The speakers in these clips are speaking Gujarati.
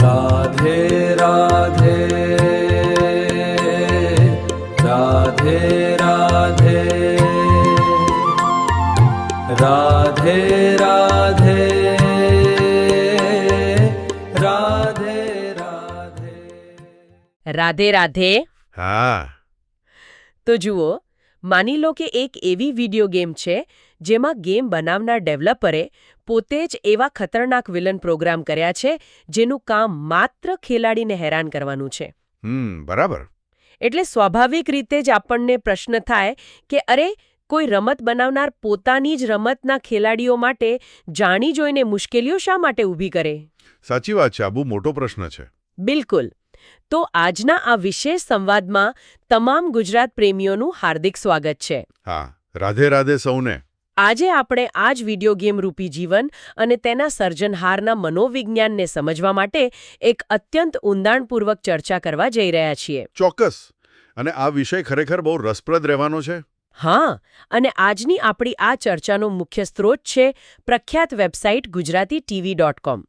રાધે રાધે રાધે રાધે રાધે રાધે રાધે રાધે રાધે રાધે. હા. તો જુઓ, માની લો કે એક એવી વિડિયો ગેમ છે જેમાં ગેમ બનાવનાર ડેવલપરે પોતે જ એવા ખતરનાક વિલન પ્રોગ્રામ કર્યા છે જેનું કામ માત્ર ખેલાડીને હેરાન કરવાનું છે. બરાબર. એટલે સ્વાભાવિક રીતે જ આપણને પ્રશ્ન થાય કે અરે, કોઈ રમત બનાવનાર પોતાની જ રમતના ખેલાડીઓ માટે જાણી જોઈને મુશ્કેલીઓ શા માટે ઊભી કરે? સાચી વાત છે. આ બહુ મોટો પ્રશ્ન છે. બિલકુલ. તો આજના આ વિશેષ સંવાદમાં તમામ ગુજરાત પ્રેમીઓનું હાર્દિક સ્વાગત છે. હા, રાધે રાધે સૌને. આજે આપણે આ જ વિડિયો ગેમ રૂપી જીવન અને તેના સર્જનહારના મનોવિજ્ઞાનને સમજવા માટે એક અત્યંત ઊંડાણપૂર્વક ચર્ચા કરવા જઈ રહ્યા છીએ. ચોક્કસ. અને આ વિષય ખરેખર બહુ રસપ્રદ રહેવાનો છે. હા, અને આજની આપણી આ ચર્ચાનો મુખ્ય સ્ત્રોત છે પ્રખ્યાત વેબસાઇટ gujarati.tv.com.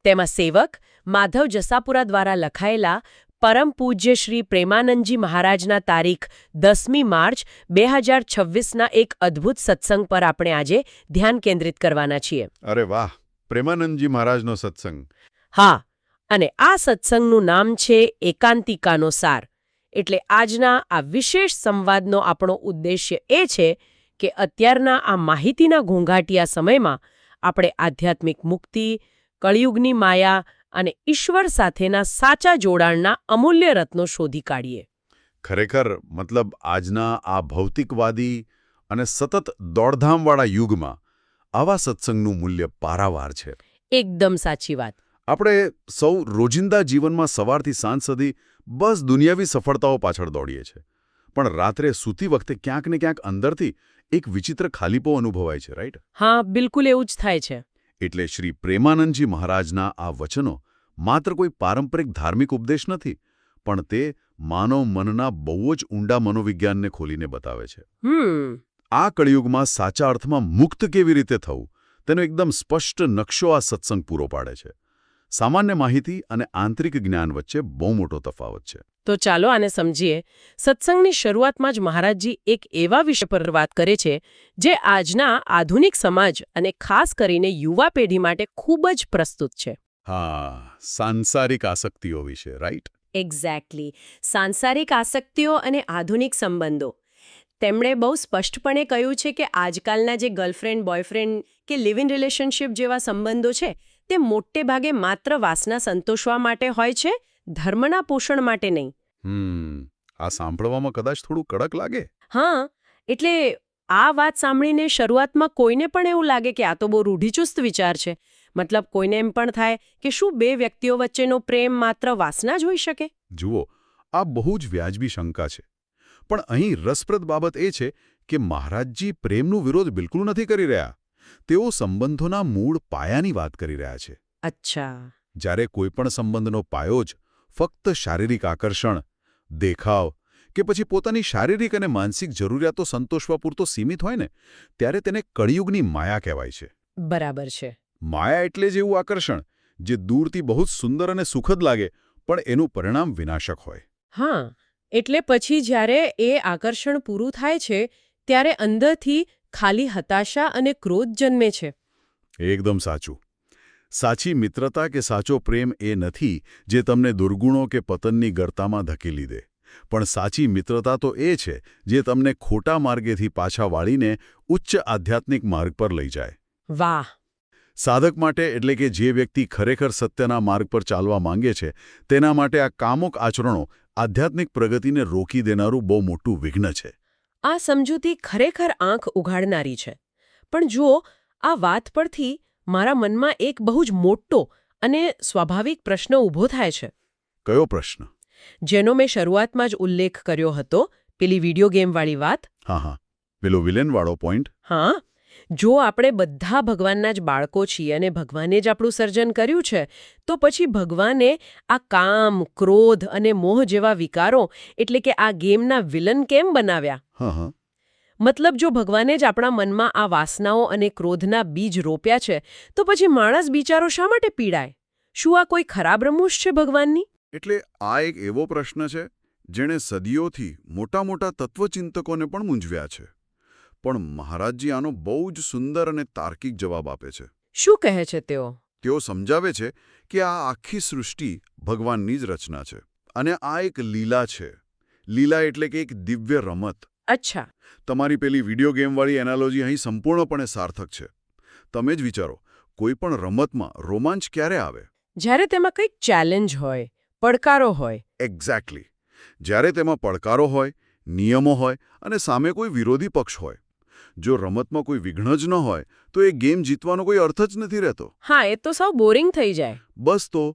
તેમાં સેવક માધવ જસાપુરા દ્વારા લખાયેલા પરમ પૂજ્ય શ્રી પ્રેમાનંદજી મહારાજના તારીખ 10મી માર્ચ 2026ના એક અદ્ભુત સત્સંગ પર આપણે આજે ધ્યાન કેન્દ્રિત કરવાના છીએ. અરે વાહ! પ્રેમાનંદજી મહારાજનો સત્સંગ. હા, અને આ સત્સંગનું નામ છે એકાંતિકાનો સાર. એટલે આજના આ વિશેષ સંવાદનો આપણો ઉદ્દેશ્ય એ છે કે અત્યારના આ માહિતીના ઘોંઘાટિયા સમયમાં આપણે આધ્યાત્મિક મુક્તિ, કળિયુગની માયા અને ઈશ્વર સાથેના સાચા જોડાણના અમૂલ્ય રત્નો શોધી કાઢીએ. ખરેખર મતલબ આજના આ ભૌતિકવાદી અને સતત દોડધામવાળા યુગમાં આવા સત્સંગનું મૂલ્ય પારાવાર છે. એકદમ સાચી વાત. આપણે સૌ રોજિંદા જીવનમાં સવારથી સાંજ સુધી બસ દુનિયાવી સફળતાઓ પાછળ દોડીએ છીએ. પણ રાત્રે સૂતી વખતે ક્યાંક ને ક્યાંક અંદરથી એક વિચિત્ર ખાલીપો અનુભવાય છે, રાઈટ? હા, બિલકુલ એવું જ થાય છે. એટલે શ્રી પ્રેમાનંદજી મહારાજના આ વચનો માત્ર કોઈ પારંપરિક ધાર્મિક ઉપદેશ નથી, પણ તે માનવ મનના બહુ જ ઊંડા મનોવિજ્ઞાનને ખોલીને બતાવે છે. આ કળિયુગમાં સાચા અર્થમાં મુક્ત કેવી રીતે થવું તેનો એકદમ સ્પષ્ટ નકશો આ સત્સંગ પૂરો પાડે છે. સામાન્ય માહિતી અને આંતરિક જ્ઞાન વચ્ચે બહુ મોટો તફાવત છે. તો ચાલો આને સમજીએ. સત્સંગની શરૂઆતમાં જ મહારાજજી એક એવા વિષય પર વાત કરે છે જે આજના આધુનિક સમાજ અને ખાસ કરીને યુવા પેઢી માટે ખૂબ જ પ્રસ્તુત છે. હા, સાંસારિક આસક્તિઓ વિશે, રાઈટ? એક્ઝેક્ટલી. સાંસારિક આસક્તિઓ અને આધુનિક સંબંધો. તેમણે બહુ સ્પષ્ટપણે કહ્યું છે કે આજકાલના જે ગર્લફ્રેન્ડ, બોયફ્રેન્ડ કે લિવ ઇન રિલેશનશિપ જેવા સંબંધો છે તે મોટે ભાગે માત્ર વાસના સંતોષવા માટે હોય છે, ધર્મના પોષણ માટે નહીં. આ સાંભળવામાં કદાચ થોડું કડક લાગે. હા, એટલે આ વાત સાંભળીને શરૂઆતમાં કોઈને પણ એવું લાગે કે આ તો બહુ રૂઢિચુસ્ત વિચાર છે. મતલબ કોઈને એમ પણ થાય કે શું બે વ્યક્તિઓ વચ્ચેનો પ્રેમ માત્ર વાસના જ હોઈ શકે? જુઓ, આ બહુ જ વ્યાજબી શંકા છે. પણ અહીં રસપ્રદ બાબત એ છે કે મહારાજજી પ્રેમનો વિરોધ બિલકુલ નથી કરી રહ્યા. તેઓ સંબંધોના મૂળ પાયાની વાત કરી રહ્યા છે. અચ્છા. જ્યારે કોઈપણ સંબંધનો પાયો જ ફક્ત શારીરિક આકર્ષણ, દેખાવ કે પછી પોતાની શારીરિક અને માનસિક જરૂરિયાતો સંતોષવા પૂરતો સીમિત હોય ને, ત્યારે તેને કળિયુગની માયા કહેવાય છે. બરાબર છે. માયા એટલે જ એવું આકર્ષણ જે દૂરથી બહુ જ સુંદર અને સુખદ લાગે, પણ એનું પરિણામ વિનાશક હોય. હા, એટલે પછી જ્યારે એ આકર્ષણ પૂરું થાય છે ત્યારે અંદરથી ખાલી હતાશા અને ક્રોધ જન્મે છે. એકદમ સાચું. સાચી મિત્રતા કે સાચો પ્રેમ એ નથી જે તમને દુર્ગુણો કે પતનની ગર્તામાં ધકેલી દે, પણ સાચી મિત્રતા તો એ છે જે તમને ખોટા માર્ગેથી પાછા વાળીને ઉચ્ચ આધ્યાત્મિક માર્ગ પર લઈ જાય. વાહ! સાધક માટે, એટલે કે જે વ્યક્તિ ખરેખર સત્યના માર્ગ પર ચાલવા માંગે છે, તેના માટે આ કામુક આચરણો આધ્યાત્મિક પ્રગતિને રોકી દેનારું બહુ મોટું વિઘ્ન છે. આ સમજૂતી ખરેખર આંખ ઉઘાડનારી છે. પણ જુઓ, આ વાત પરથી મારા મનમાં એક બહુ જ મોટો અને સ્વાભાવિક પ્રશ્ન ઊભો થાય છે. કયો પ્રશ્ન? જેનો મેં શરૂઆતમાં જ ઉલ્લેખ કર્યો હતો, પેલી વિડિયો ગેમવાળી વાત. હા, પેલો વિલેનવાળો પોઈન્ટ. હા, જો આપણે બધા ભગવાનના જ બાળકો છીએ અને ભગવાને જ આપણું સર્જન કર્યું છે, તો પછી ભગવાને આ કામ, ક્રોધ અને મોહ જેવા વિકારો એટલે કે આ ગેમના વિલન કેમ બનાવ્યા? મતલબ જો ભગવાને જ આપણા મનમાં આ વાસનાઓ અને ક્રોધના બીજ રોપ્યા છે, તો પછી માણસ બિચારો શા માટે પીડાય? શું આ કોઈ ખરાબ રમૂજ છે ભગવાનની? એટલે આ એક એવો પ્રશ્ન છે જેણે સદીઓથી મોટા તત્વચિંતકોને પણ મૂંઝવ્યા છે. પણ મહારાજજી આનો બહુ જ સુંદર અને તાર્કિક જવાબ આપે છે. શું કહે છે તેઓ? તેઓ સમજાવે છે કે આ આખી સૃષ્ટિ ભગવાનની જ રચના છે અને આ એક લીલા છે. લીલા એટલે કે એક દિવ્ય રમત. અચ્છા. તમારી પેલી વિડીયો ગેમવાળી એનાલોજી અહીં સંપૂર્ણપણે સાર્થક છે. તમે જ વિચારો, કોઈ પણ રમતમાં રોમાંચ ક્યારે આવે? જ્યારે તેમાં કંઈક ચેલેન્જ હોય, પડકારો હોય. એક્ઝેક્ટલી. જ્યારે તેમાં પડકારો હોય, નિયમો હોય અને સામે કોઈ વિરોધી પક્ષ હોય. જો રમતમાં કોઈ વિઘ્ન જ ન હોય તો એ ગેમ જીતવાનો કોઈ અર્થ જ નથી રહેતો. હા, એ તો સાવ બોરિંગ થઈ જાય. બસ તો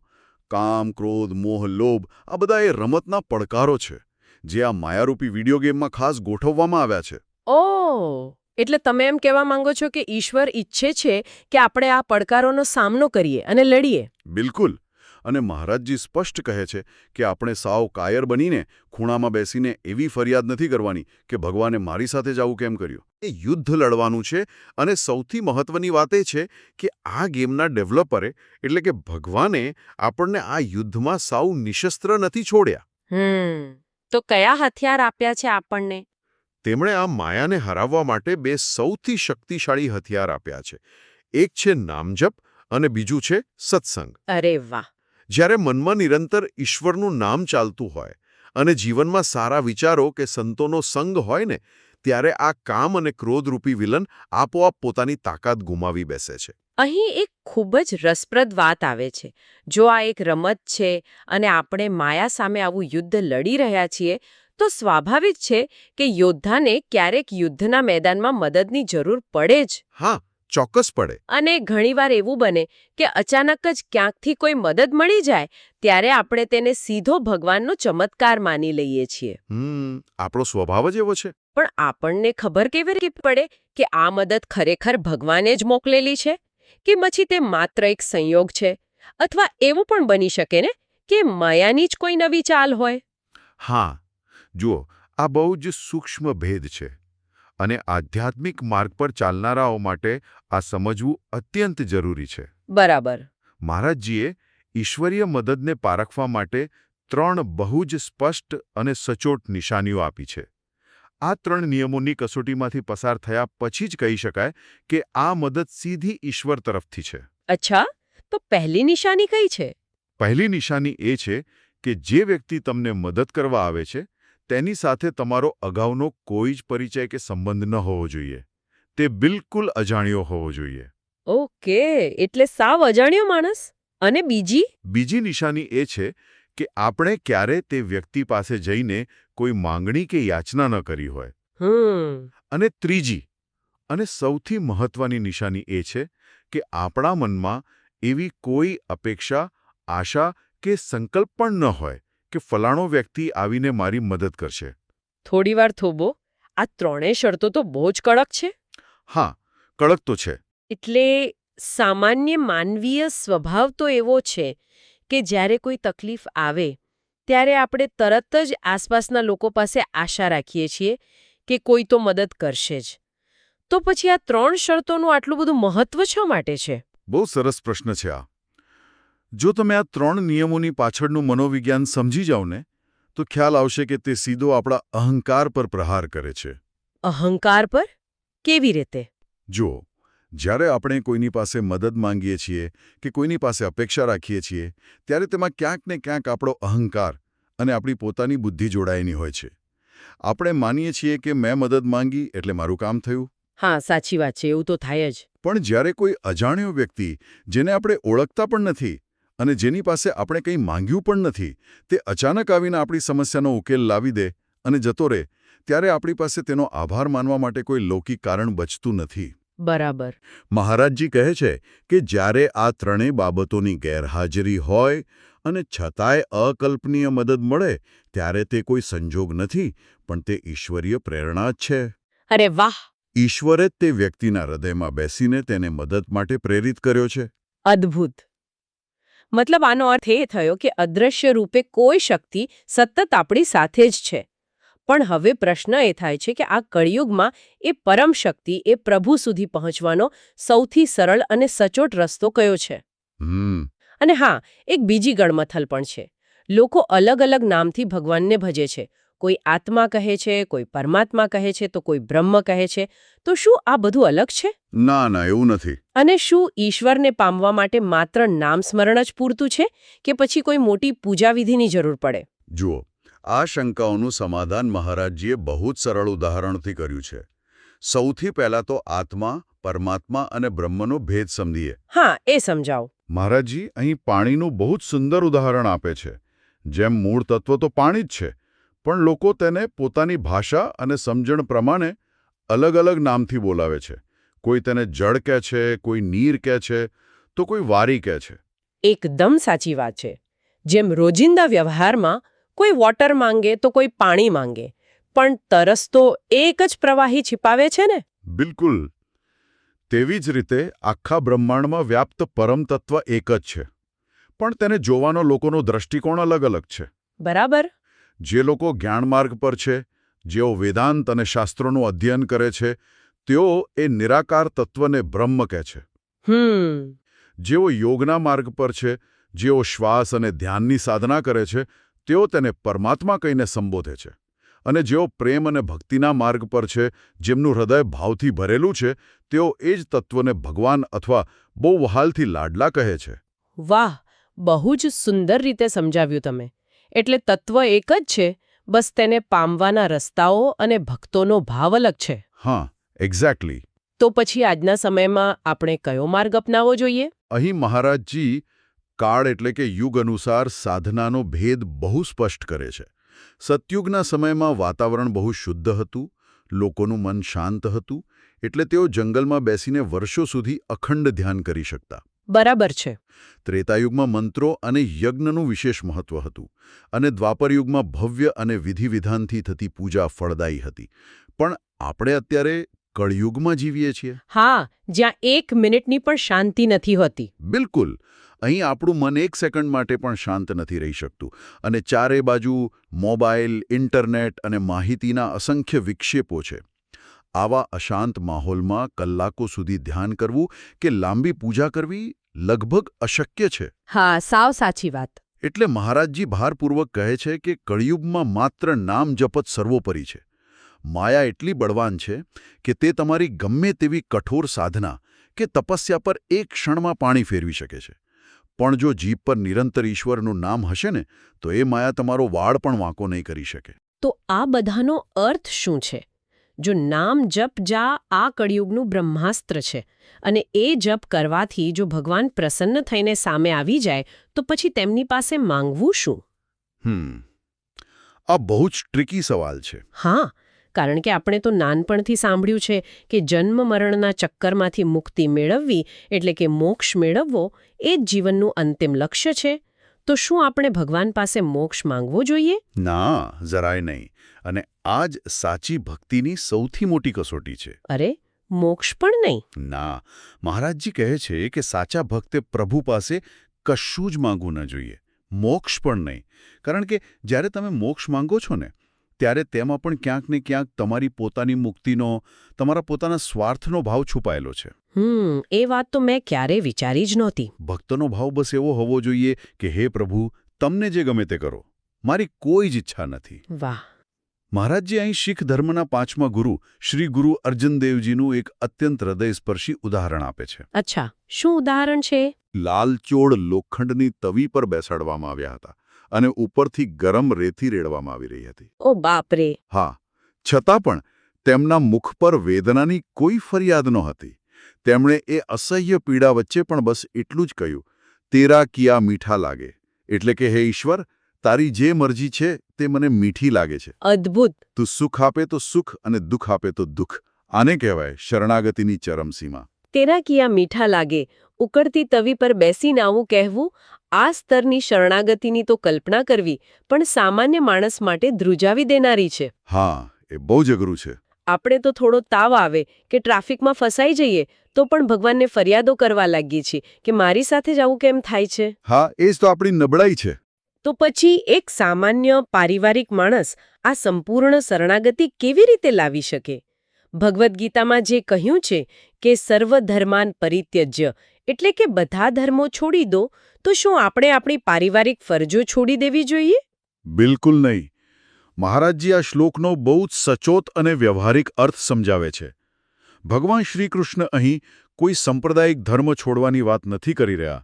કામ, ક્રોધ, મોહ, લોભ આ બધા એ રમતના પડકારો છે જે આ માયારૂપી વિડીયો ગેમમાં ખાસ ગોઠવવામાં આવ્યા છે. ઓહ, એટલે તમે એમ કહેવા માંગો છો કે ઈશ્વર ઈચ્છે છે કે આપણે આ પડકારોનો સામનો કરીએ અને લડીએ? બિલકુલ. અને મહારાજજી સ્પષ્ટ કહે છે કે આપણે સાવ કાયર બનીને ખૂણામાં બેસીને એવી ફરિયાદ નથી કરવાની કે ભગવાને મારી સાથે જ આવું કેમ કર્યું. એ યુદ્ધ લડવાનું છે. અને સૌથી મહત્વની વાત એ છે કે આ ગેમના ડેવલપરે એટલે કે ભગવાને આપણને આ યુદ્ધમાં સાવ નિશસ્ત્ર નથી છોડ્યા. તો કયા હથિયાર આપ્યા છે આપણને? તેમણે આ માયાને હરાવવા માટે બે સૌથી શક્તિશાળી હથિયાર આપ્યા છે. એક છે નામજપ અને બીજું છે સત્સંગ. અરે વાહ! જ્યારે મનમાં નિરંતર ઈશ્વરનું નામ ચાલતું હોય અને જીવનમાં સારા વિચારો કે સંતોનો સંગ હોય ને, ત્યારે આ કામ અને ક્રોધરૂપી વિલન આપોઆપ પોતાની તાકાત ગુમાવી બેસે છે. અહીં એક ખૂબ જ રસપ્રદ વાત આવે છે. જો આ એક રમત છે અને આપણે માયા સામે આવું યુદ્ધ લડી રહ્યા છીએ, તો સ્વાભાવિક છે કે યોદ્ધાને ક્યારેક યુદ્ધના મેદાનમાં મદદની જરૂર પડે જ. હા, ચોક્કસ પડે. અને ઘણીવાર એવું બને કે અચાનક જ ક્યાંકથી કોઈ મદદ મળી જાય, ત્યારે આપણે તેને સીધો ભગવાનનો ચમત્કાર માની લઈએ છીએ. આપણો સ્વભાવ જ એવો છે. પણ આપણને ખબર કેવી રીતે પડે કે આ મદદ ખરેખર ભગવાને જ મોકલેલી છે કે પછી તે માત્ર એક સંયોગ છે? અથવા એવું પણ બની શકે ને કે માયાની જ કોઈ નવી ચાલ હોય? હા, જુઓ, આ બહુ જ સૂક્ષ્મ ભેદ છે અને આધ્યાત્મિક માર્ગ પર ચાલનારાઓ માટે આ સમજવું અત્યંત જરૂરી છે. બરાબર. મહારાજજીએ ઈશ્વરીય મદદને પારખવા માટે 3 બહુ જ સ્પષ્ટ અને સચોટ નિશાનીઓ આપી છે. આ 3 નિયમોની કસોટીમાંથી પસાર થયા પછી જ કહી શકાય કે આ મદદ સીધી ઈશ્વર તરફથી છે. અચ્છા, તો પહેલી નિશાની કઈ છે? પહેલી નિશાની એ છે કે જે વ્યક્તિ તમને મદદ કરવા આવે છે તેની સાથે તમારો અગાઉનો કોઈ જ પરિચય કે સંબંધ ન હોવો જોઈએ. તે બિલકુલ અજાણ્યો હોવો જોઈએ. ઓકે, એટલે સાવ અજાણ્યો માણસ. અને બીજી? બીજી નિશાની એ છે કે આપણે ક્યારે તે વ્યક્તિ પાસે જઈને કોઈ માંગણી કે યાચના ન કરી હોય. અને ત્રીજી અને સૌથી મહત્વની નિશાની એ છે કે આપણા મનમાં એવી કોઈ અપેક્ષા, આશા કે સંકલ્પ પણ ન હોય કે ફલાણો વ્યક્તિ આવીને મારી મદદ કરશે. થોડીવાર થોભો, આ 3 શરતો તો બહુ જ કડક છે. હા, કડક તો છે. એટલે સામાન્ય માનવીય સ્વભાવ તો એવો છે કે જ્યારે કોઈ તકલીફ આવે ત્યારે આપણે તરત જ આસપાસના લોકો પાસે આશા રાખીએ છીએ કે કોઈ તો મદદ કરશે જ. તો પછી આ 3 શરતોનું આટલું બધું મહત્વ શા માટે છે? બહુ સરસ પ્રશ્ન છે આ. જો તમે આ 3 નિયમોની પાછળનું મનોવિજ્ઞાન સમજી જાઓ ને, તો ખ્યાલ આવશે કે તે સીધો આપણા અહંકાર પર પ્રહાર કરે છે. અહંકાર પર? કેવી રીતે? જુઓ, જ્યારે આપણે કોઈની પાસે મદદ માંગીએ છીએ કે કોઈની પાસે અપેક્ષા રાખીએ છીએ, ત્યારે તેમાં ક્યાંક ને ક્યાંક આપણો અહંકાર અને આપણી પોતાની બુદ્ધિ જોડાયેલી હોય છે. આપણે માનીએ છીએ કે મેં મદદ માંગી એટલે મારું કામ થયું. હા, સાચી વાત છે, એવું તો થાય જ. પણ જ્યારે કોઈ અજાણ્યો વ્યક્તિ, જેને આપણે ઓળખતા પણ નથી અને જેની પાસે આપણે કંઈ માંગ્યું પણ નથી, તે અચાનક આવીને આપણી સમસ્યાનો ઉકેલ લાવી દે અને જતો રહે, ત્યારે આપણી પાસે તેનો આભાર માનવા માટે કોઈ લૌકિક કારણ બચતું નથી. બરાબર. મહારાજજી કહે છે કે જ્યારે આ 3 બાબતોની ગેરહાજરી હોય અને છતાંય અકલ્પનીય મદદ મળે, ત્યારે તે કોઈ સંજોગ નથી, પણ તે ઈશ્વરીય પ્રેરણા જ છે. અરે વાહ! ઈશ્વરે જ તે વ્યક્તિના હૃદયમાં બેસીને તેને મદદ માટે પ્રેરિત કર્યો છે. અદ્ભુત. મતલબ આનો અર્થ એ થયો કે અદ્રશ્ય રૂપે કોઈ શક્તિ સતત આપણી સાથે જ છે. પણ હવે પ્રશ્ન એ થાય છે કે આ કળિયુગમાં એ પરમ શક્તિ, એ પ્રભુ સુધી પહોંચવાનો સૌથી સરળ અને સચોટ રસ્તો કયો છે? અને હા, એક બીજી ગણમથલ પણ છે. લોકો અલગ અલગ નામથી ભગવાનને ભજે છે. કોઈ આત્મા કહે છે, કોઈ પરમાત્મા કહે છે, તો કોઈ બ્રહ્મ કહે છે. તો શું આ બધું અલગ છે? ના એવું નથી. અને શું ઈશ્વરને પામવા માટે માત્ર નામ સ્મરણ જ પૂરતું છે કે પછી કોઈ મોટી પૂજાવિધિની જરૂર પડે? જુઓ, આ શંકાઓનું સમાધાન મહારાજજીએ બહુ જ સરળ ઉદાહરણથી કર્યું છે. સૌથી પહેલા તો આત્મા, પરમાત્મા અને બ્રહ્મનો ભેદ સમજીએ. હા, એ સમજાવો. મહારાજજી અહીં પાણીનું બહુ જ સુંદર ઉદાહરણ આપે છે. જેમ મૂળ તત્વ તો પાણી જ છે, પણ લોકો તેને પોતાની ભાષા અને સમજણ પ્રમાણે અલગ અલગ નામથી બોલાવે છે. કોઈ તેને જળ કહે છે, કોઈ નીર કહે છે, તો કોઈ વારી કહે છે. એકદમ સાચી વાત છે. જેમ રોજિંદા વ્યવહારમાં કોઈ વોટર માંગે તો કોઈ પાણી માંગે, પણ તરસ તો એક જ પ્રવાહી छिपाવે છે ને? બિલકુલ. તેવી જ રીતે આખા બ્રહ્માંડમાં વ્યાપ્ત પરમ તત્વ એક જ છે, પણ તેને જોવાનો લોકોનો દ્રષ્ટિકોણ અલગ અલગ છે. બરાબર. જે લોકો જ્ઞાનમાર્ગ પર છે, જેઓ વેદાંત અને શાસ્ત્રોનું અધ્યયન કરે છે, તેઓ એ નિરાકાર તત્વને બ્રહ્મ કહે છે. જેઓ યોગના માર્ગ પર છે, જેઓ શ્વાસ અને ધ્યાનની સાધના કરે છે, તેઓ તેને પરમાત્મા કહીને સંબોધે છે. અને જેઓ પ્રેમ અને ભક્તિના માર્ગ પર છે, જેમનું હૃદય ભાવથી ભરેલું છે, તેઓ એ જ તત્વને ભગવાન અથવા બહુ વહાલથી લાડલા કહે છે. વાહ, બહુ જ સુંદર રીતે સમજાવ્યું તમે. એટલે તત્વ એક જ છે, બસ તેને પામવાના રસ્તાઓ અને ભક્તોનો ભાવ અલગ છે. હા, એક્ઝેક્ટલી. તો પછી આજના સમયમાં આપણે કયો માર્ગ અપનાવવો જોઈએ? અહીં મહારાજજી કાળ એટલે કે યુગ અનુસાર સાધનાનો ભેદ બહુ સ્પષ્ટ કરે છે. સતયુગના સમયમાં વાતાવરણ બહુ શુદ્ધ હતું, લોકોનું મન શાંત હતું, એટલે તેઓ જંગલમાં બેસીને વર્ષો સુધી અખંડ ધ્યાન કરી શકતા. બરાબર છે. ત્રેતાયુગમાં મંત્રો અને યજ્ઞનું વિશેષ મહત્વ હતું, અને દ્વાપરયુગમાં ભવ્ય અને વિધિવિધાનથી થતી પૂજા ફળદાયી હતી. પણ આપણે અત્યારે કળયુગમાં જીવીએ છીએ. હા, જ્યાં એક મિનિટની પણ શાંતિ નથી હોતી. બિલકુલ. અહીં આપણું મન એક સેકન્ડ માટે પણ શાંત નથી રહી શકતું, અને ચારે બાજુ મોબાઈલ, ઇન્ટરનેટ અને માહિતીના અસંખ્ય વિક્ષેપો છે. આવા અશાંત માહોલમાં કલાકો સુધી ધ્યાન કરવું કે લાંબી પૂજા કરવી લગભગ અશક્ય છે. હા, સાવ સાચી વાત. એટલે મહારાજજી ભારપૂર્વક કહે છે કે કળિયુગમાં માત્ર નામ જપ જ સર્વોપરી છે. માયા એટલી બળવાન છે કે તે તમારી ગમે તેવી કઠોર સાધના કે તપસ્યા પર એક ક્ષણમાં પાણી ફેરવી શકે છે. પણ જો જીભ પર નિરંતર ઈશ્વરનું નામ હશે ને, તો એ માયા તમારો વાળ પણ વાંકો નહીં કરી શકે. તો આ બધાનો અર્થ શું છે? જો નામ જપ જા આ કળિયુગનું બ્રહ્માસ્ત્ર છે, અને એ જપ કરવાથી જો ભગવાન પ્રસન્ન થઈને સામે આવી જાય, તો પછી તેમની પાસે માંગવું શું? આ બહુ જ ટ્રિકી સવાલ છે. હા, કારણ કે આપણે તો નાનપણથી સાંભળ્યું છે કે જન્મ મરણના ચક્કરમાંથી મુક્તિ મેળવવી એટલે કે મોક્ષ મેળવવો એ જ જીવનનું અંતિમ લક્ષ્ય છે. તો શું આપણે ભગવાન પાસે મોક્ષ માંગવો જોઈએ? ના, જરાય નહીં. અને આ જ સાચી ભક્તિની સૌથી મોટી કસોટી છે. અરે, મોક્ષ પણ નહીં? ના, મહારાજજી કહે છે કે સાચા ભક્તે પ્રભુ પાસે કશું જ માંગવું ન જોઈએ. મોક્ષ પણ નહીં. કારણ કે જ્યારે તમે મોક્ષ માંગો છો ને, ત્યારે તેમાં પણ ક્યાંક ને ક્યાંક તમારી પોતાની મુક્તિનો, તમારા પોતાના સ્વાર્થનો ભાવ છુપાયેલો છે. એ વાત તો મેં ક્યારેય વિચારી જ નહોતી. ભક્તનો ભાવ બસ એવો હોવો જોઈએ કે હે પ્રભુ, તમને જે ગમે તે કરો, મારી કોઈ જ ઈચ્છા નથી. વાહ. મહારાજજી અહીં શીખ ધર્મના 5મા ગુરુ શ્રી ગુરુ અર્જનદેવજીનું એક અત્યંત હૃદયસ્પર્શી ઉદાહરણ આપે છે. અચ્છા, શું ઉદાહરણ છે? લાલચોળ લોખંડની તવી પર બેસાડવામાં આવ્યા હતા, અને ઉપરથી ગરમ રેતી રેડવામાં આવી રહી હતી. ઓ બાપરે. હા, છતાં પણ તેમના મુખ પર વેદનાની કોઈ ફરિયાદ નહોતી. તેમણે એ અસહ્ય પીડા વચ્ચે પણ બસ એટલું જ કહ્યું, તેરા કિયા મીઠા લાગે. એટલે કે હે ઈશ્વર, તારી જે મરજી છે તે મને મીઠી લાગે છે. અદ્ભુત. તું સુખ આપે તો સુખ અને દુઃખ આપે તો દુઃખ. આને કહેવાય શરણાગતિની ચરમસીમા. તેરા કિયા મીઠા લાગે, ઉકળતી તવી પર બેસીને આવું કહેવું, આ સ્તરની શરણાગતિની તો કલ્પના કરવી પણ સામાન્ય માણસ માટે ધ્રુજાવી દેનારી છે. હા, એ બહુ જ અઘરું છે. આપણે તો થોડો તાવ આવે કે ટ્રાફિકમાં ફસાઈ જઈએ તો પણ ભગવાનને ફરિયાદો કરવા લાગીએ છીએ કે મારી સાથે જ આવું કેમ થાય છે. હા, એ જ તો આપણી નબળાઈ છે. તો પછી એક સામાન્ય પારિવારિક માણસ આ સંપૂર્ણ શરણાગતિ કેવી રીતે લાવી શકે? ભગવદ્ ગીતામાં જે કહ્યું છે કે સર્વધર્માન પરિત્યજ્ય એટલે કે બધા ધર્મો છોડી દો તો શું આપણે આપણી પારિવારિક ફરજો છોડી દેવી જોઈએ? બિલકુલ નહીં. મહારાજજી આ શ્લોકનો બહુ જ સચોટ અને વ્યવહારિક અર્થ સમજાવે છે. ભગવાન શ્રીકૃષ્ણ અહીં કોઈ સાંપ્રદાયિક ધર્મ છોડવાની વાત નથી કરી રહ્યા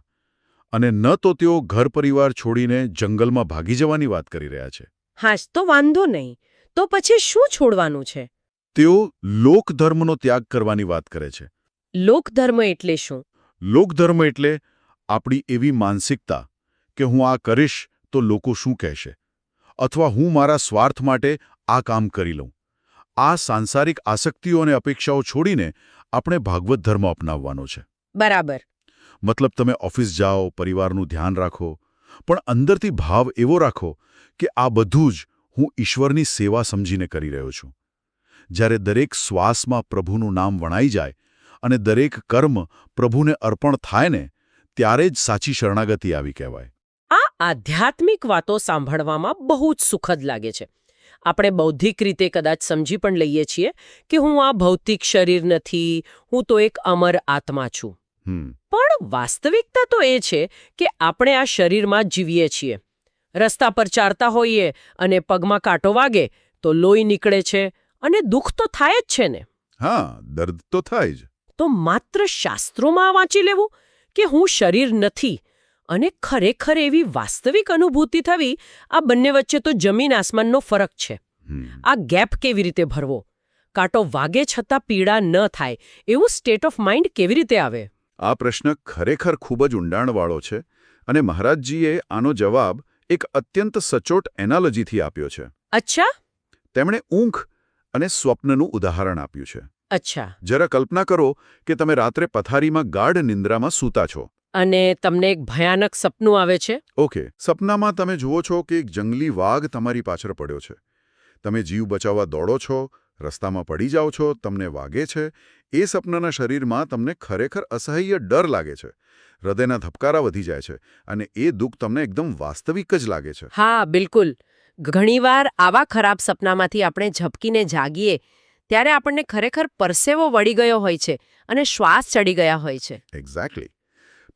અને ન તો તેઓ ઘર પરિવાર છોડીને જંગલમાં ભાગી જવાની વાત કરી રહ્યા છે. હા જ તો વાંધો નહીં. તો પછી શું છોડવાનું છે? તેઓ લોકધર્મનો ત્યાગ કરવાની વાત કરે છે. લોકધર્મ એટલે શું? લોકધર્મ એટલે આપણી એવી માનસિકતા કે હું આ કરીશ તો લોકો શું કહેશે અથવા હું મારા સ્વાર્થ માટે આ કામ કરી લઉં. આ સાંસારિક આસક્તિઓ અને અપેક્ષાઓ છોડીને આપણે ભાગવત ધર્મ અપનાવવાનો છે. બરાબર. મતલબ તમે ઓફિસ જાઓ, પરિવારનું ધ્યાન રાખો, પણ અંદરથી ભાવ એવો રાખો કે આ બધું જ હું ઈશ્વરની સેવા સમજીને કરી રહ્યો છું. જ્યારે દરેક શ્વાસમાં પ્રભુનું નામ વણાઈ જાય અને દરેક કર્મ પ્રભુને અર્પણ થાય ને, ત્યારે જ સાચી શરણાગતિ આવી કહેવાય. આ આધ્યાત્મિક વાતો સાંભળવામાં બહુ જ સુખદ લાગે છે. આપણે બૌદ્ધિક રીતે કદાચ સમજી પણ લઈએ છીએ કે હું આ ભૌતિક શરીર નથી, હું તો એક અમર આત્મા છું. પણ વાસ્તવિકતા તો એ છે કે આપણે આ શરીરમાં જીવીએ છીએ. રસ્તા પર ચાલતા હોઈએ અને પગમાં કાંટો વાગે તો લોહી નીકળે છે અને દુઃખ તો થાય જ છે ને. હા, દર્દ તો થાય જ. તો માત્ર શાસ્ત્રોમાં વાંચી લેવું કે હું શરીર નથી અને ખરેખર એવી વાસ્તવિક અનુભૂતિ થવી, આ બંને વચ્ચે તો જમીન આસમાનનો ફરક છે. આ ગેપ કેવી રીતે ભરવો? કાંટો વાગે છતાં પીડા ન થાય એવું સ્ટેટ ઓફ માઇન્ડ કેવી રીતે આવે? આ પ્રશ્ન ખરેખર ખૂબ જ ઊંડાણવાળો છે અને મહારાજજીએ આનો જવાબ એક અત્યંત સચોટ એનાલોજીથી આપ્યો છે. અચ્છા? તેમણે ઊંઘ અને સ્વપ્નનું ઉદાહરણ આપ્યું છે. અચ્છા. જરા કલ્પના કરો કે તમે રાત્રે પથારીમાં ગાઢ નિંદ્રામાં સૂતા છો અને તમને એક ભયાનક સપનું આવે છે. ઓકે, સપનામાં તમે જુઓ છો કે એક જંગલી વાઘ તમારી પાછળ પડ્યો છે. તમે જીવ બચાવવા દોડો છો, રસ્તામાં પડી જાઓ છો, તમને વાગે છે. એ સપનાના શરીરમાં તમને ખરેખર અસહ્ય ડર લાગે છે. હૃદયના ધબકારા વધી જાય છે અને એ દુઃખ તમને એકદમ વાસ્તવિક જ લાગે છે. હા, બિલકુલ. ઘણીવાર આવા ખરાબ સપનામાંથી આપણે ઝબકીને જાગીએ ત્યારે આપણને ખરેખર પરસેવો વળી ગયો હોય છે અને શ્વાસ ચડી ગયા હોય છે. એક્ઝેક્ટલી.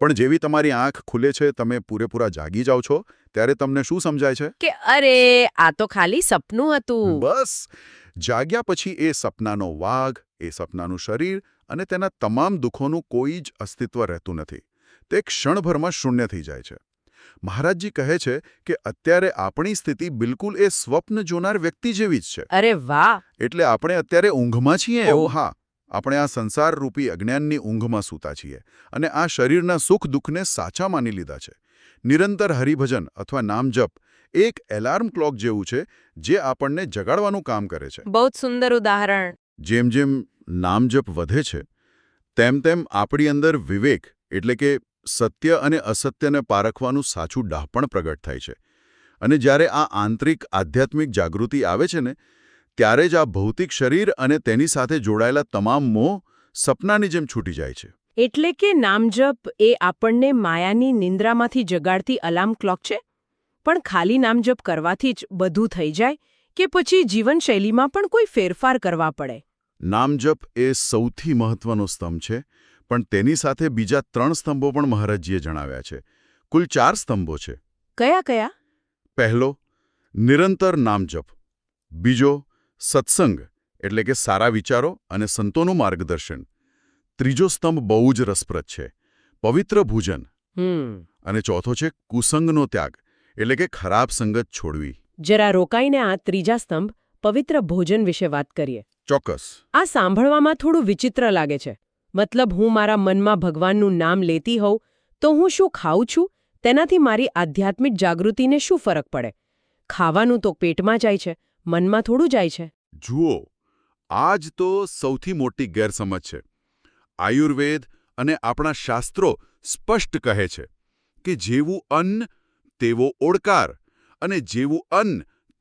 પણ જેવી તમારી આંખ ખુલે છે, તમે પૂરેપૂરા જાગી જાઓ છો, ત્યારે તમને શું સમજાય છે? કે અરે, આ તો ખાલી સપનું હતું. બસ. જાગ્યા પછી એ સપનાનો વાઘ, એ સપનાનું શરીર અને તેના તમામ દુઃખોનું કોઈ જ અસ્તિત્વ રહેતું નથી. તે ક્ષણભરમાં શૂન્ય થઈ જાય છે. મહારાજજી કહે છે કે અત્યારે આપણી સ્થિતિ બિલકુલ એ સ્વપ્ન જોનાર વ્યક્તિ જેવી જ છે. અરે વાહ! એટલે આપણે અત્યારે ઊંઘમાં છીએ એવું? હા, આપણે આ સંસારરૂપી અજ્ઞાનની ઊંઘમાં સૂતા છીએ અને આ શરીરના સુખ દુઃખને સાચા માની લીધા છે. નિરંતર હરિભજન અથવા નામજપ એક એલાર્મ ક્લોક જેવું છે જે આપણને જગાડવાનું કામ કરે છે. બહુ સુંદર ઉદાહરણ. જેમ જેમ નામજપ વધે છે તેમ તેમ આપણી અંદર વિવેક એટલે કે સત્ય અને અસત્યને પારખવાનું સાચું ડહાપણ પ્રગટ થાય છે. અને જ્યારે આ આંતરિક આધ્યાત્મિક જાગૃતિ આવે છે ને, ત્યારે જ આ ભૌતિક શરીર અને તેની સાથે જોડાયેલા તમામ મોહ સપનાની જેમ છૂટી જાય છે. એટલે કે નામજપ એ આપણને માયાની નિંદ્રામાંથી જગાડતી અલાર્મ ક્લોક છે. પણ ખાલી નામજપ કરવાથી જ બધું થઈ જાય કે પછી જીવનશૈલીમાં પણ કોઈ ફેરફાર કરવા પડે? નામજપ એ સૌથી મહત્વનો સ્તંભ છે, પણ તેની સાથે બીજા 3 સ્તંભો પણ મહારાજજીએ જણાવ્યા છે. કુલ 4 સ્તંભો છે. કયા કયા? પહેલો, નિરંતર નામજપ. બીજો, સત્સંગ એટલે કે સારા વિચારો અને સંતોનું માર્ગદર્શન. ત્રીજો સ્તંભ બહુ જ રસપ્રદ છે, પવિત્ર ભોજન. અને ચોથો છે કુસંગનો ત્યાગ એટલે કે ખરાબ સંગત છોડવી. જરા રોકાઈને આ ત્રીજા સ્તંભ પવિત્ર ભોજન વિશે વાત કરીએ. ચોક્કસ. આ સાંભળવામાં થોડું વિચિત્ર લાગે છે. મતલબ, હું મારા મનમાં ભગવાનનું નામ લેતી હોઉં તો હું શું ખાઉં છું તેનાથી મારી આધ્યાત્મિક જાગૃતિને શું ફરક પડે? ખાવાનું તો પેટમાં જાય છે, મનમાં થોડું જાય છે. જુઓ, આ જ તો સૌથી મોટી ગેરસમજ છે. આયુર્વેદ અને આપણા શાસ્ત્રો સ્પષ્ટ કહે છે કે જેવું અન્ન તેવો ઓડકાર અને જેવું અન્ન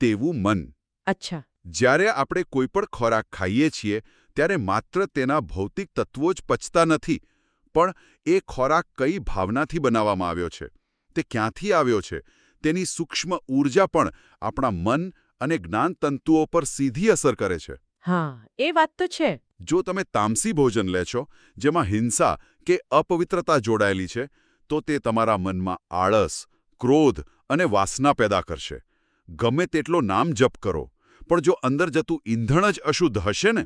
તેવું મન. અચ્છા. જ્યારે આપણે કોઈ પણ ખોરાક ખાઈએ છીએ ત્યારે માત્ર તેના ભૌતિક તત્વો જ પચતા નથી, પણ એ ખોરાક કઈ ભાવનાથી બનાવવામાં આવ્યો છે, તે ક્યાંથી આવ્યો છે, તેની સૂક્ષ્મ ઊર્જા પણ આપણા મન અને જ્ઞાનતંતુઓ પર સીધી અસર કરે છે. હા, એ વાત તો છે. જો તમે તામસી ભોજન લે છો, જેમાં હિંસા કે અપવિત્રતા જોડાયેલી છે તો તે તમારા મનમાં આળસ, ક્રોધ અને વાસના પેદા કરશે. ગમે તેટલો નામ જપ કરો, પણ જો અંદર જતું ઈંધણ જ અશુદ્ધ હશે ને,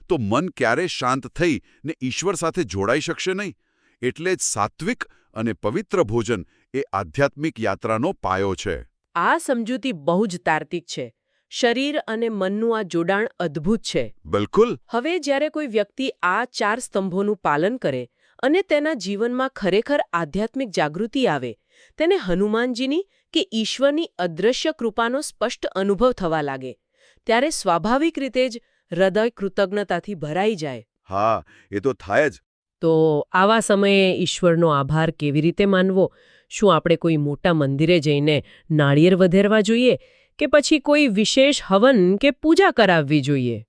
તો મન ક્યારેય શાંત થઈ ને ઈશ્વર સાથે જોડાઈ શકશે નહીં. એટલે જ સાત્વિક અને પવિત્ર ભોજન એ આધ્યાત્મિક યાત્રાનો પાયો છે. આ સમજૂતી બહુ જ તાર્કિક છે. શરીર અને મનનું આ જોડાણ અદ્ભુત છે. બિલકુલ. હવે જ્યારે કોઈ વ્યક્તિ આ 4 સ્તંભોનું પાલન કરે અને તેના જીવનમાં ખરેખર આધ્યાત્મિક જાગૃતિ આવે, તેને હનુમાનજીની કે ઈશ્વરની અદૃશ્ય કૃપાનો સ્પષ્ટ અનુભવ થવા લાગે, ત્યારે સ્વાભાવિક રીતે જ હૃદય કૃતજ્ઞતાથી ભરાઈ જાય. હા, એ તો થાય જ. તો આવા સમયે ઈશ્વરનો આભાર કેવી રીતે માનવો? શું આપણે કોઈ મોટા મંદિરે જઈને નાળિયેર વધેરવા જોઈએ કે પછી કોઈ વિશેષ હવન કે પૂજા કરાવવી જોઈએ?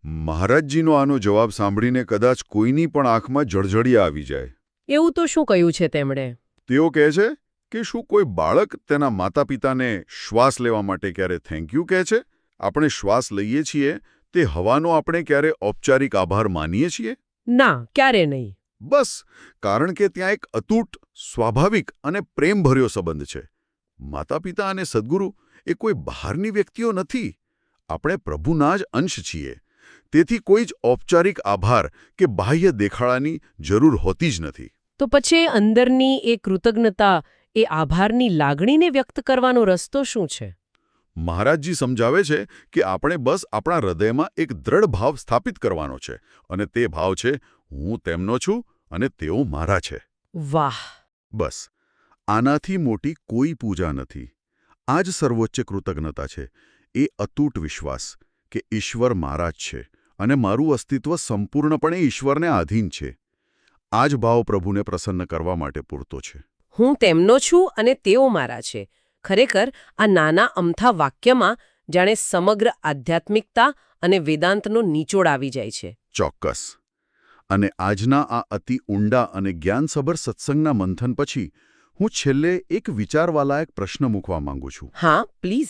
મહારાજજીનો આનો જવાબ સાંભળીને કદાચ કોઈની પણ આંખમાં જળજળિયા આવી જાય. એવું તો શું કહ્યું છે તેમણે? તેઓ કહે છે કે શું કોઈ બાળક તેના માતા-પિતાને શ્વાસ લેવા માટે ક્યારે થેન્ક યુ કહે છે? આપણે શ્વાસ લઈએ છીએ તે હવાનો આપણે ક્યારે ઔપચારિક આભાર માનીએ છીએ? ના, ક્યારે નહીં. બસ કારણ કે ત્યાં એક અતૂટ, સ્વાભાવિક અને પ્રેમભર્યો સંબંધ છે. માતા-પિતા અને સદ્ગુરુ એ કોઈ બહારની વ્યક્તિઓ નથી. આપણે પ્રભુના જ અંશ છીએ. તેથી કોઈ જ ઔપચારિક આભાર કે બાહ્ય દેખાડાની જરૂર હોતી જ નથી. તો પછી અંદરની એ કૃતજ્ઞતા, એ આભારની લાગણીને વ્યક્ત કરવાનો રસ્તો શું છે? મહારાજજી સમજાવે છે કે આપણે બસ આપણા હૃદયમાં એક દ્રઢ ભાવ સ્થાપિત કરવાનો છે, અને તે ભાવ છે હું તેમનો છું અને તેઓ મારા છે. વાહ! બસ આનાથી મોટી કોઈ પૂજા નથી. આ જ સર્વોચ્ચ કૃતજ્ઞતા છે. એ અતૂટ વિશ્વાસ કે ઈશ્વર મારા જ છે અને મારું અસ્તિત્વ સંપૂર્ણપણે ઈશ્વરને આધીન છે. આ જ ભાવ પ્રભુને પ્રસન્ન કરવા માટે પૂરતો છે. હું તેમનો છું અને તેઓ મારા છે. ખરેખર આ નાના અમથા વાક્યમાં જાણે સમગ્ર આધ્યાત્મિકતા અને વેદાંતનો નિચોડ આવી જાય છે. ચોક્કસ. અને આજના આ અતિ ઊંડા અને જ્ઞાનસભર સત્સંગના મંથન પછી હું છેલ્લે એક વિચારવાલાયક પ્રશ્ન મૂકવા માંગુ છું. હા, પ્લીઝ.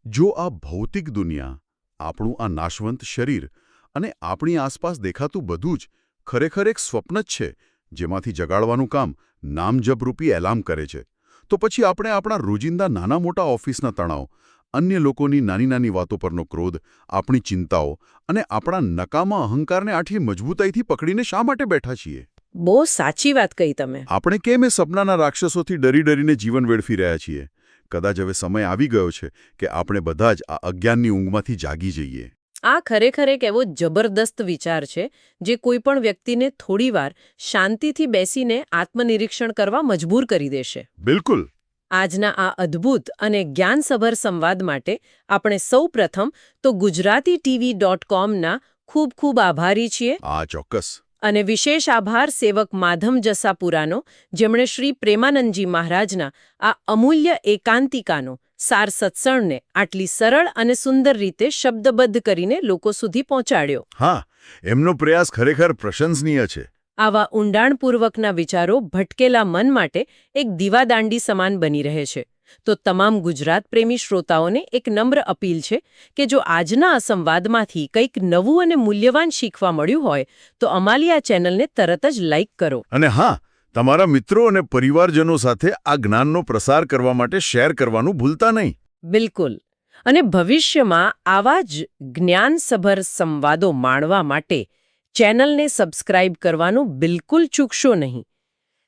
જો આ ભૌતિક દુનિયા, આપણું આ નાશવંત શરીર અને આપણી આસપાસ દેખાતું બધું જ ખરેખર એક સ્વપ્ન જ છે, જેમાંથી જગાડવાનું કામ નામજપરૂપી એલાર્મ કરે છે, તો પછી આપણે આપણા રોજિંદા નાના મોટા ઓફિસના તણાવ, અન્ય લોકોની નાની નાની વાતો પરનો ક્રોધ, આપણી ચિંતાઓ અને આપણા નકામા અહંકારને આટલી મજબૂતાઈથી પકડીને શા માટે બેઠા છીએ? બહુ સાચી વાત કહી તમે. આપણે કેમ એ સપનાના રાક્ષસોથી ડરી ડરીને જીવન વેડફી રહ્યા છીએ? કદાચ હવે સમય આવી ગયો છે કે આપણે બધા જ આ અજ્ઞાનની ઊંઘમાંથી જાગી જઈએ. આ ખરેખર એક એવો જબરદસ્ત વિચાર છે જે કોઈ પણ વ્યક્તિને થોડીવાર શાંતિથી બેસીને આત્મનિરીક્ષણ કરવા મજબૂર કરી દેશે. બિલકુલ. આજના આ અદ્ભુત અને જ્ઞાનસભર સંવાદ માટે આપણે સૌ પ્રથમ તો gujaratiTV.com ખૂબ ખૂબ આભારી છીએ. આ ચોક્કસ. અને વિશેષ આભાર સેવક માધવ જસાપુરાનો, જેમણે શ્રી પ્રેમાનંદજી મહારાજના આ અમૂલ્ય એકાંતિકાનો સાર સત્સંગને આટલી સરળ અને સુંદર રીતે શબ્દબદ્ધ કરીને લોકો સુધી પહોંચાડ્યો. હા, એમનો પ્રયાસ ખરેખર પ્રશંસનીય છે. આવા ઊંડાણપૂર્વકના વિચારો ભટકેલા મન માટે એક દીવાદાંડી સમાન બની રહે છે. તો તમામ ગુજરાત પ્રેમી શ્રોતાઓને એક નમ્ર અપીલ છે કે જો આજના આ સંવાદમાંથી કંઈક નવું અને મૂલ્યવાન શીખવા મળ્યું હોય તો અમારી આ ચેનલને તરત જ લાઇક કરો. અને હા, તમારા મિત્રો અને પરિવારજનો સાથે આ જ્ઞાનનો પ્રસાર કરવા માટે શેર કરવાનું ભૂલતા નહીં. બિલકુલ. અને ભવિષ્યમાં આવા જ જ્ઞાનસભર સંવાદો માણવા માટે ચેનલને સબસ્ક્રાઇબ કરવાનું બિલકુલ ચૂકશો નહીં.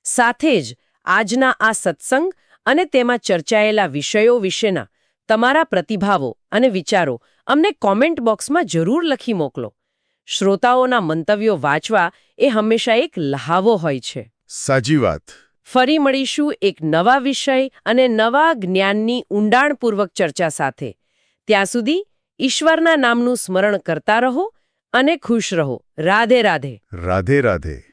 સાથે જ આજના આ સત્સંગ અને તેમાં ચર્ચાયેલા વિષયો વિશેના તમારા પ્રતિભાવો અને વિચારો અમને કોમેન્ટ બોક્સમાં જરૂર લખી મોકલો. શ્રોતાઓના મંતવ્યો વાંચવા એ હંમેશા એક લહાવો હોય છે. સાચી વાત. ફરી મળીશું એક નવા વિષય અને નવા જ્ઞાનની ઊંડાણપૂર્વક ચર્ચા સાથે. ત્યાં સુધી ઈશ્વરના નામનું સ્મરણ કરતા રહો અને ખુશ રહો. રાધે રાધે. રાધે રાધે.